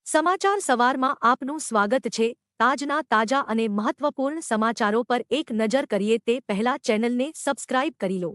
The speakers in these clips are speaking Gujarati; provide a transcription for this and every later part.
સમાચાર સવારમાં આપનું સ્વાગત છે। તાજના તાજા અને મહત્વપૂર્ણ સમાચારો પર એક નજર કરીએ તે પહેલા ચેનલને સબસ્ક્રાઇબ કરી લો।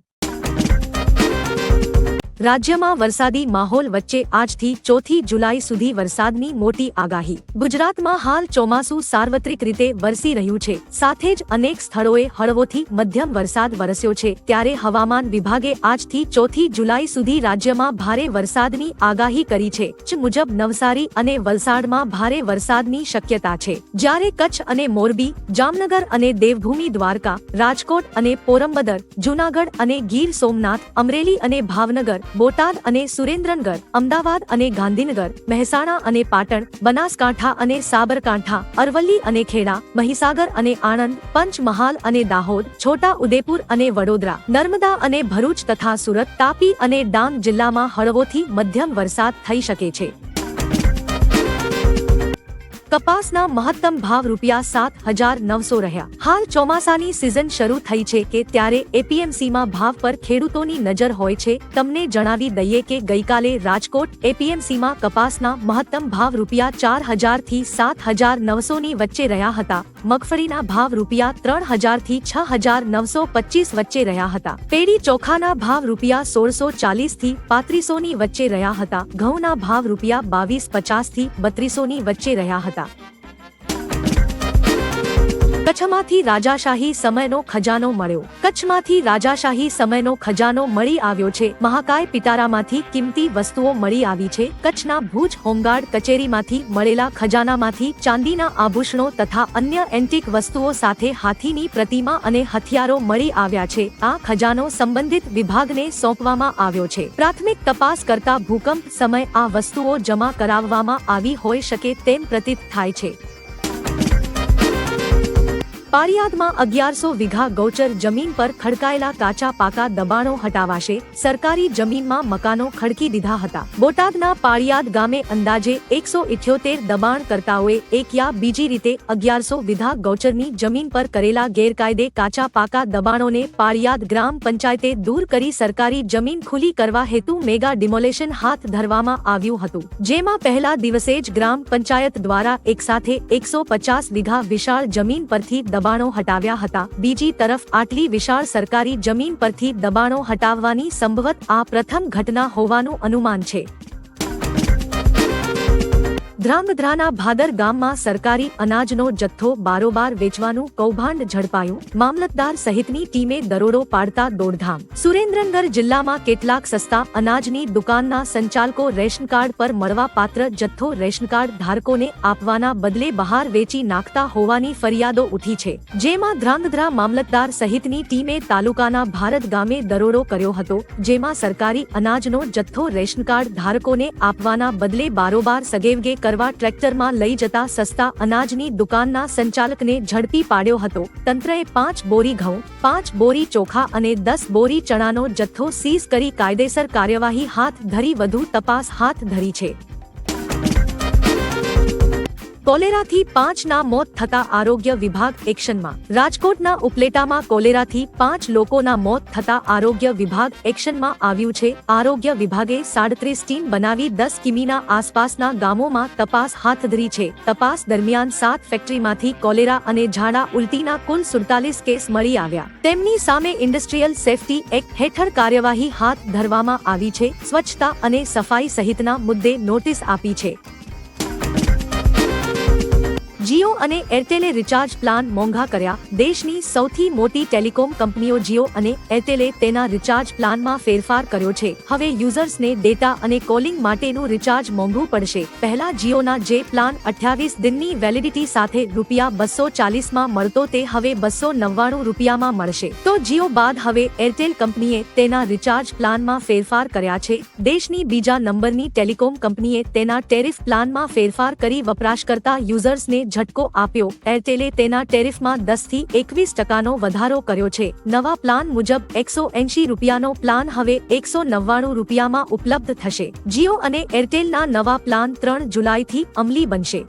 રાજ્યમાં વરસાદી માહોલ વચ્ચે આજથી 4 જુલાઈ સુધી વરસાદની મોટી આગાહી। ગુજરાતમાં હાલ ચોમાસું સાર્વત્રિક રીતે વરસી રહ્યું છે, સાથે જ અનેક સ્થળોએ હળવોથી મધ્યમ વરસાદ વરસ્યો છે। ત્યારે હવામાન વિભાગે આજથી 4 જુલાઈ સુધી રાજ્યમાં ભારે વરસાદની આગાહી કરી છે। જ મુજબ નવસારી અને વલસાડમાં ભારે વરસાદની શક્યતા છે, જ્યારે કચ્છ અને મોરબી, જામનગર અને દેવભૂમિ દ્વારકા, રાજકોટ અને પોરબંદર, જૂનાગઢ અને ગીર સોમનાથ, અમરેલી અને ભાવનગર, બોટાદ અને સુરેન્દ્રનગર, અમદાવાદ અને ગાંધીનગર, મહેસાણા અને પાટણ, બનાસકાંઠા અને સાબરકાંઠા, અરવલ્લી અને ખેડા, મહીસાગર અને આણંદ, પંચમહાલ અને દાહોદ, છોટા ઉદેપુર અને વડોદરા, નર્મદા અને ભરૂચ તથા સુરત, તાપી અને ડાંગ જિલ્લામાં હળવોથી મધ્યમ વરસાદ થઈ શકે છે। કપાસના મહત્તમ ભાવ ₹7,900 રહ્યા। હાલ ચોમાસાની સિઝન શરૂ થઈ છે કે ત્યારે એપીએમસીમાં ભાવ પર ખેડૂતોની નજર હોય છે। તમને જણાવી દઈએ કે ગઈકાલે રાજકોટ એપીએમસીમાં કપાસના મહત્તમ ભાવ ₹4,000 થી ₹7,900 ની વચ્ચે રહ્યા હતા। મગફળીના ભાવ ₹3,000 થી ₹6,925 વચ્ચે રહ્યા હતા। પેડી ચોખાના ભાવ ₹1,640 થી ₹3,500 ની વચ્ચે રહ્યા હતા। ઘઉંના ભાવ ₹2,250 થી ₹3,200 ની વચ્ચે રહ્યા હતા। કચ્છમાંથી રાજાશાહી સમયનો ખજાનો મળ્યો। કચ્છમાંથી રાજાશાહી સમયનો ખજાનો મળી આવ્યો છે। મહાકાય પિટારામાંથી કિંમતી વસ્તુઓ મળી આવી છે। કચ્છના ભુજ હોમગાર્ડ કચેરીમાંથી મળેલા ખજાનામાંથી ચાંદીના આભૂષણો તથા અન્ય એન્ટિક વસ્તુઓ સાથે હાથીની પ્રતિમા અને હથિયારો મળી આવ્યા છે। આ ખજાનો સંબંધિત વિભાગને સોંપવામાં આવ્યો છે। પ્રાથમિક તપાસ કરતા ભૂકંપ સમય આ વસ્તુઓ જમા કરાવવામાં આવી હોઈ શકે તેમ પ્રતીત થાય છે। પાળિયાદમાં 1100 વીઘા ગૌચર જમીન પર ખડકાયેલા કાચા પાકા દબાણો હટાવાશે। સરકારી જમીનમાં મકાનો ખડકી દીધા હતા। બોટાદના પાળિયાદ ગામે અંદાજે 178 દબાણકર્તાઓએ એક યા બીજી રીતે 1100 વીઘા ગૌચરની જમીન પર કરેલા ગેરકાયદે કાચા પાકા દબાણોને પાળિયાદ ગ્રામ પંચાયતે દૂર કરી સરકારી જમીન ખુલ્લી કરવા હેતુ મેગા ડિમોલેશન હાથ ધરવામાં આવ્યું હતું, જેમાં પહેલા દિવસે જ ગ્રામ પંચાયત દ્વારા એકસાથે 150 વીઘા વિશાળ જમીન પરથી દબાણો હટાવ્યા હતા। બીજી તરફ આટલી વિશાળ સરકારી જમીન પરથી દબાણો હટાવવાની સંભવત આ પ્રથમ ઘટના હોવાનું અનુમાન છે। ધ્રાંગધ્રાના ભાદર ગામમાં સરકારી અનાજનો જથ્થો બારોબાર વેચવાનું કૌભાંડ ઝડપાયું। મામલતદાર સહિતની ટીમે દરોડો પાડતા દોડધામ। સુરેન્દ્રનગર જિલ્લામાં કેટલાક સસ્તા અનાજની દુકાનના સંચાલકો રેશન કાર્ડ પર મળવાપાત્ર જથ્થો રેશન કાર્ડ ધારકોને આપવાના બદલે બહાર વેચી નાખતા હોવાની ફરિયાદો ઉઠી છે, જેમાં ધ્રાંગધ્રા મામલતદાર સહિતની ટીમે તાલુકાના ભારત ગામે દરોડો કર્યો હતો, જેમાં સરકારી અનાજનો જથ્થો રેશન કાર્ડ ધારકોને આપવાના બદલે બારોબાર સગેવગે કરવા ટ્રેક્ટરમાં લઈ જતા સસ્તા અનાજની દુકાનના સંચાલકને ઝડપી પાડ્યો હતો। તંત્રએ 5 બોરી ઘઉં, 5 બોરી ચોખા અને 10 બોરી ચણાનો જથ્થો સીઝ કરી કાયદેસર કાર્યવાહી હાથ ધરી વધુ તપાસ હાથ ધરી છે। કોલેરાથી 5ના મોત થતા આરોગ્ય વિભાગ એક્શનમાં। રાજકોટના ઉપલેટામાં કોલેરાથી 5 લોકોના મોત થતા આરોગ્ય વિભાગ એક્શનમાં આવ્યું છે। આરોગ્ય વિભાગે 37 ટીમ બનાવી 10 કિમીના આસપાસના ગામોમાં તપાસ હાથ ધરી છે। તપાસ દરમિયાન 7 ફેક્ટરીમાંથી કોલેરા અને ઝાડા ઉલટીના કુલ 47 કેસ મળી આવ્યા। તેમની સામે ઇન્ડસ્ટ્રીયલ સેફ્ટી એક્ટ હેઠળ કાર્યવાહી હાથ ધરવામાં આવી છે। સ્વચ્છતા અને સફાઈ સહિતના મુદ્દે નોટિસ આપી છે। જીઓ અને એરટેલે રિચાર્જ પ્લાન મોંઘા કર્યા। દેશની સૌથી મોટી ટેલિકોમ કંપનીઓ જીઓ અને એરટેલે તેના રિચાર્જ પ્લાનમાં ફેરફાર કર્યો છે। હવે યુઝર્સને ડેટા અને કોલિંગ માટેનું રિચાર્જ મોંઘું પડશે। પહેલા જીઓના જે પ્લાન 28 દિનની વેલિડિટી સાથે ₹240માં મળતો તે હવે ₹299માં મળશે। તો જીઓ બાદ હવે એરટેલ કંપનીએ તેના રિચાર્જ પ્લાનમાં ફેરફાર કર્યા છે। દેશની બીજા નંબરની ટેલિકોમ કંપનીએ તેના ટેરિફ પ્લાનમાં ફેરફાર કરી વપરાશકર્તા યુઝર્સને ઝટકો આપ્યો। એરટેલે તેના ટેરિફમાં 10 થી 21% વધારો કર્યો છે। નવા પ્લાન મુજબ ₹180નો પ્લાન હવે ₹199માં ઉપલબ્ધ થશે। જીઓ અને એરટેલના નવા પ્લાન 3 જુલાઈથી અમલી બનશે।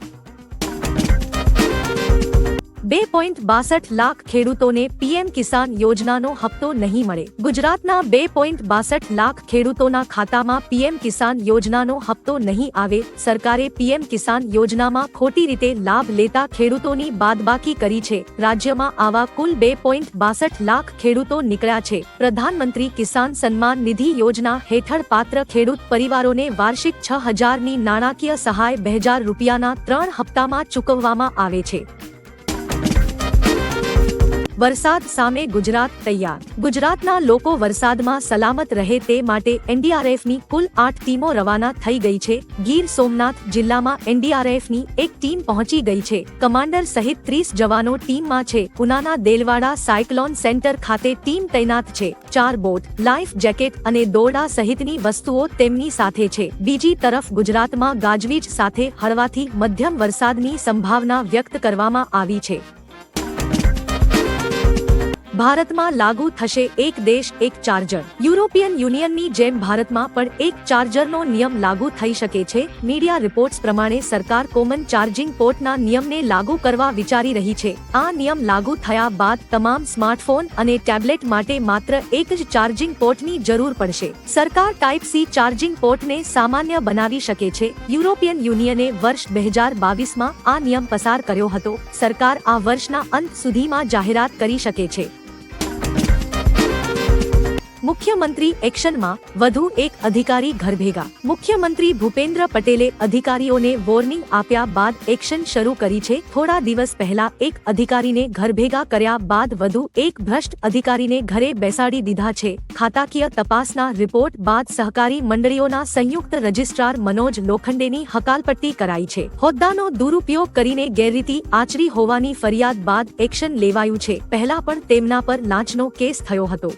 2.62 લાખ ખેડૂતોને પીએમ કિસાન યોજનાનો હપ્તો નહીં મળે. ગુજરાતના 2.62 લાખ ખેડૂતોના ખાતામાં પીએમ કિસાન યોજનાનો હપ્તો નહીં આવે. સરકારે પીએમ કિસાન યોજનામાં ખોટી રીતે લાભ લેતા ખેડૂતોની બાદબાકી કરી છે. રાજ્યમાં આવા કુલ 2.62 લાખ ખેડૂતો નીકળ્યા છે. પ્રધાનમંત્રી કિસાન સન્માન નિધિ યોજના હેઠળ પાત્ર ખેડૂત પરિવારોને વાર્ષિક 6,000ની નાણાકીય સહાય 2,000 રૂપિયાના 3 હપ્તામાં ચૂકવવામાં આવે છે. વરસાદ સામે ગુજરાત તૈયાર. ગુજરાતના લોકો વરસાદમાં સલામત રહે તે માટે એનડીઆરએફની કુલ 8 ટીમો રવાના થઈ ગઈ છે. ગીર સોમનાથ જિલ્લામાં એનડીઆરએફની એક ટીમ પહોંચી ગઈ છે. કમાન્ડર સહિત 30 જવાનો ટીમમાં છે. ઉનાના દેલવાડા સાયક્લોન સેન્ટર ખાતે ટીમ તૈનાત છે. 4 બોટ, લાઈફ જેકેટ અને દોરડા સહિતની વસ્તુઓ તેમની સાથે છે. બીજી તરફ ગુજરાતમાં ગાજવીજ સાથે હળવાથી મધ્યમ વરસાદની સંભાવના વ્યક્ત કરવામાં આવી છે. ભારતમાં લાગુ થશે એક દેશ એક ચાર્જર. યુરોપિયન યુનિયનની જેમ ભારતમાં પણ એક ચાર્જરનો નિયમ લાગુ થઈ શકે છે. મીડિયા રિપોર્ટ્સ પ્રમાણે સરકાર કોમન ચાર્જિંગ પોર્ટના નિયમને લાગુ કરવા વિચારી રહી છે. આ નિયમ લાગુ થયા બાદ તમામ સ્માર્ટફોન અને ટેબ્લેટ માટે માત્ર એક જ ચાર્જિંગ પોર્ટની જરૂર પડશે. સરકાર ટાઈપ સી ચાર્જિંગ પોર્ટને સામાન્ય બનાવી શકે છે. યુરોપિયન યુનિયને વર્ષ 2022માં આ નિયમ પસાર કર્યો હતો. સરકાર આ વર્ષના અંત સુધીમાં જાહેરાત કરી શકે છે. મુખ્યમંત્રી એક્શનમાં, વધુ એક અધિકારી ઘર ભેગા. મુખ્યમંત્રી ભૂપેન્દ્ર પટેલે અધિકારીઓને વોર્નિંગ આપ્યા બાદ એક્શન શરૂ કરી છે. થોડા દિવસ પહેલા એક અધિકારીને ઘર ભેગા કર્યા બાદ વધુ એક ભ્રષ્ટ અધિકારીને ઘરે બેસાડી દીધા છે. ખાતાકીય તપાસના રિપોર્ટ બાદ સહકારી મંડળીઓના સંયુક્ત રજિસ્ટ્રાર મનોજ લોખંડેની હકાલપટ્ટી કરાઈ છે. હોદ્દાનો દુરુપયોગ કરીને ગેરરીતિ આચરી હોવાની ફરિયાદ બાદ એક્શન લેવાયું છે. પહેલા પણ તેમના પર લાંચનો કેસ થયો હતો.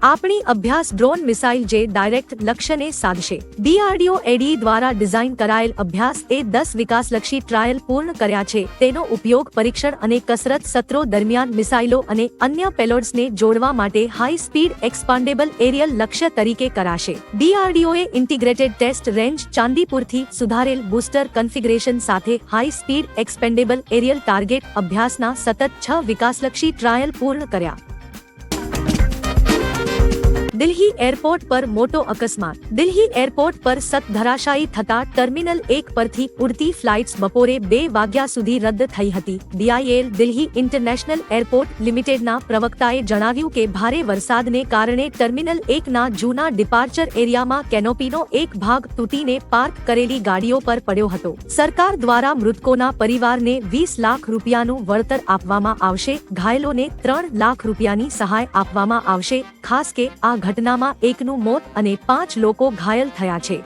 આપણી અભ્યાસ ડ્રોન મિસાઇલ જે ડાયરેક્ટ લક્ષ્યને સાધશે. ડીઆરડીઓ એડી દ્વારા ડિઝાઇન કરાયેલ અભ્યાસ એ 10 વિકાસલક્ષી ટ્રાયલ પૂર્ણ કર્યા છે. તેનો ઉપયોગ પરીક્ષણ અને કસરત સત્રો દરમિયાન મિસાઇલો અને અન્ય પેલોડ્સને જોડવા માટે હાઈ સ્પીડ એક્સપાન્ડેબલ એરિયલ લક્ષ્ય તરીકે કરાશે. ડીઆરડીઓએ ઇન્ટિગ્રેટેડ ટેસ્ટ રેન્જ ચાંદીપુરથી સુધારેલ બૂસ્ટર કન્ફિગરેશન સાથે high speed expandable aerial target અભ્યાસના સતત 6 વિકાસલક્ષી ટ્રાયલ પૂર્ણ કર્યા. દિલ્હી એરપોર્ટ પર મોટો અકસ્માત. દિલ્હી એરપોર્ટ પર સત ધરાશાયી થતા ટર્મિનલ 1 પરથી ઉડતી ફ્લાઇટ્સ બપોરે 2 વાગ્યા સુધી રદ થઈ હતી. DIL દિલ્હી ઇન્ટરનેશનલ એરપોર્ટ લિમિટેડના પ્રવક્તાએ જણાવ્યું કે ભારે વરસાદને કારણે ટર્મિનલ 1ના જૂના ડિપાર્ચર એરિયામાં કેનોપીનો એક ભાગ તૂટીને પાર્ક કરેલી ગાડીઓ પર પડ્યો હતો. સરકાર દ્વારા મૃતકોના પરિવારને 20 લાખ રૂપિયાનું વળતર આપવામાં આવશે. ઘાયલોને 3 લાખ રૂપિયાની સહાય આપવામાં આવશે. ખાસ કે આ ઘટનામાં એકનું મોત અને 5 લોકો ઘાયલ થયા છે.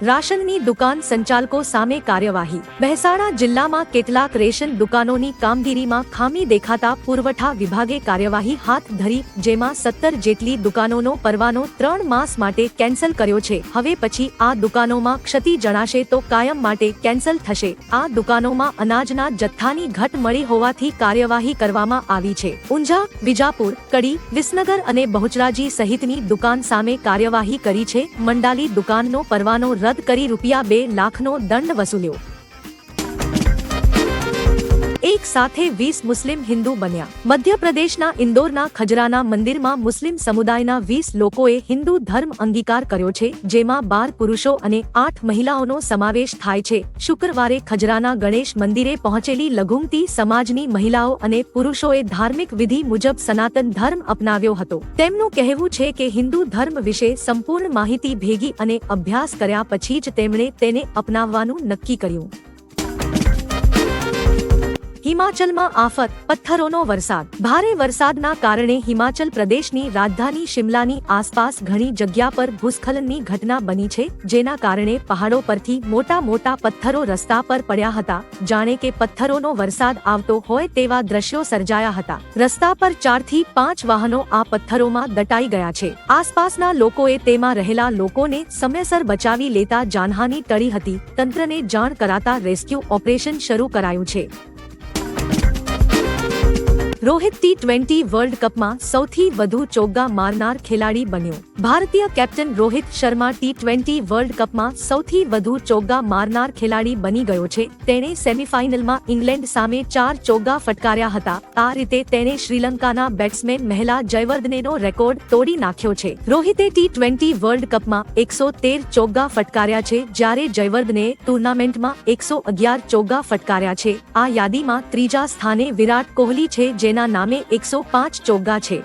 રાશનની દુકાન સંચાલકો સામે કાર્યવાહી. મહેસાણા જિલ્લામાં કેટલાક રેશન દુકાનોની કામગીરીમાં ખામી દેખાતા પુરવઠા વિભાગે કાર્યવાહી હાથ ધરી, જેમાં 17 જેટલી દુકાનોનો પરવાનો 3 માસ માટે કેન્સલ કર્યો છે. હવે પછી આ દુકાનોમાં ક્ષતિ જણાશે તો કાયમ માટે કેન્સલ થશે. આ દુકાનોમાં અનાજના જથ્થાની ઘટ મળી હોવાથી કાર્યવાહી કરવામાં આવી છે. ઊંઝા, વિજાપુર, કડી, વિસનગર અને બહુચરાજી સહિતની દુકાન સામે કાર્યવાહી કરી છે. મંડાલી દુકાનનો પરવાનો રદ કરી રૂપિયા 2 લાખનો દંડ વસૂલ્યો. એક સાથે 20 મુસ્લિમ હિન્દુ બન્યા. મધ્યપ્રદેશના ઇન્દોરના ખજરાના મંદિરમાં મુસ્લિમ સમુદાયના 20 લોકોએ હિન્દુ ધર્મ અંગીકાર કર્યો છે, જેમાં 12 પુરુષો અને 8 મહિલાઓનો સમાવેશ થાય છે. શુક્રવારે ખજરાના ગણેશ મંદિરે પહોંચેલી લઘુમતી સમાજની મહિલાઓ અને પુરુષોએ ધાર્મિક વિધિ મુજબ સનાતન ધર્મ અપનાવ્યો હતો. તેમનું કહેવું છે કે હિન્દુ ધર્મ વિશે સંપૂર્ણ માહિતી ભેગી અને અભ્યાસ કર્યા પછી જ તેમણે તેને અપનાવવાનું નક્કી કર્યું. હિમાચલમાં આફત, પથ્થરોનો વરસાદ. ભારે વરસાદના કારણે હિમાચલ પ્રદેશની રાજધાની શિમલાની આસપાસ ઘણી જગ્યા પર ભૂસ્ખલનની ઘટના બની છે, જેના કારણે પહાડો પરથી મોટા મોટા પથ્થરો રસ્તા પર પડ્યા હતા. જાણે કે પથ્થરોનો વરસાદ આવતો હોય તેવા દ્રશ્યો સર્જાયા હતા. રસ્તા પર 4 થી 5 વાહનો આ પથ્થરોમાં દટાઈ ગયા છે. આસપાસના લોકોએ તેમાં રહેલા લોકોને સમયસર બચાવી લેતા જાનહાનિ ટળી હતી. તંત્રને જાણ કરાતા રેસ્ક્યુ ઓપરેશન શરૂ કરાયું છે. રોહિત ટી20 વર્લ્ડ કપમાં સૌથી વધુ ચોગ્ગા મારનાર ખેલાડી બન્યો. ભારતીય captain Rohit Sharma T20 world કપમાં સૌથી વધુ ચોગ્ગા મારનાર ખેલાડી બની ગયો છે. તેણે સેમીફાઇનલમાં ઇંગ્લેન્ડ સામે 4 ચોગ્ગા ફટકાર્યા હતા. આ રીતે તેણે શ્રીલંકાના બેટ્સમેન મહેલા જયવર્ધનેનો રેકોર્ડ તોડી નાખ્યો છે. રોહિતે ટી20 વર્લ્ડ કપમાં 113 ચોગ્ગા ફટકાર્યા છે, જ્યારે જયવર્ધને ટુર્નામેન્ટમાં 111 ચોગ્ગા ફટકાર્યા છે. આ યાદીમાં ત્રીજા સ્થાને વિરાટ કોહલી છે, જેના નામે 105 ચોગ્ગા છે.